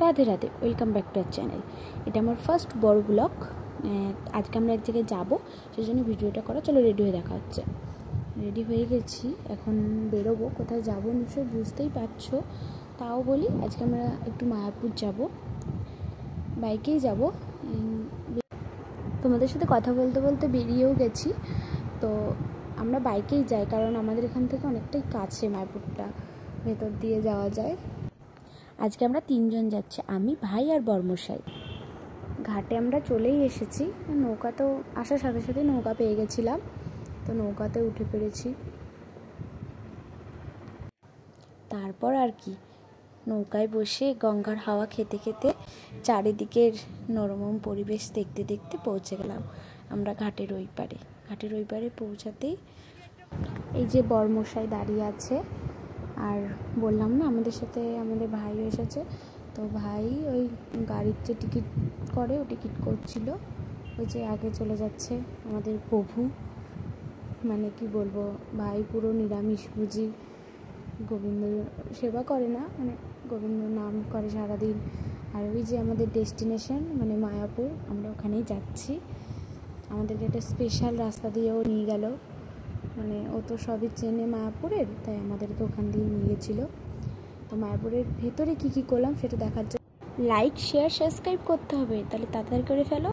Radhe Radhe, welcome back to our channel. এটা আমার first বড় ব্লগ। আজকে আমরা এক জায়গায় যাবো, সেই জন্য ভিডিওটা করা। চলো রেডি হয়ে দেখা হচ্ছে। রেডি হয়ে গেছি, এখন বেরোবো। কোথায় যাবো নিশ্চয়ই বুঝতেই পারছো, তাও বলি আজকে আমরা একটু মায়াপুর যাব, বাইকেই যাব। তোমাদের সাথে কথা বলতে বলতে বেরিয়েও গেছি। তো আমরা বাইকেই যাই, কারণ আমাদের এখান থেকে অনেকটাই কাছে মায়াপুরটা, ভেতর দিয়ে যাওয়া যায়। আজকে আমরা 3 জন যাচ্ছি, আমি, ভাই আর বর্মশাই। ঘাটে আমরা চলেই এসেছি। নৌকাতেও আসার সাথে সাথে নৌকা পেয়ে গেছিলাম, তো নৌকাতে উঠে পড়েছি। তারপর আর কি, নৌকায় বসে গঙ্গার হাওয়া খেতে খেতে চারিদিকের নরম পরিবেশ দেখতে দেখতে পৌঁছে গেলাম আমরা ঘাটের ওই পারে। ঘাটের ওই পারে পৌঁছাতেই এই যে বর্মশাই দাঁড়িয়ে আছে, আর বললাম না আমাদের সাথে আমাদের ভাই এসেছে। তো ভাই ওই গাড়ির যে টিকিট করে, ও টিকিট করছিল। ওই যে আগে চলে যাচ্ছে আমাদের প্রভু, মানে কি বলবো, ভাই পুরো নিরামিষভোজী, গোবিন্দ সেবা করে না, মানে গোবিন্দ নাম করে সারাদিন। আর ওই যে আমাদের ডেস্টিনেশন মানে মায়াপুর, আমরা ওখানেই যাচ্ছি। আমাদেরকে একটা স্পেশাল রাস্তা দিয়েও নিয়ে গেল, মানে ও তো সবই চেনে মায়াপুরের, তাই আমাদেরকে ওখান দিয়ে নিয়ে গেছিলো। তো মায়াপুরের ভেতরে কী কী করলাম সেটা দেখার জন্য লাইক, শেয়ার, সাবস্ক্রাইব করতে হবে, তাহলে তাড়াতাড়ি করে ফেলো।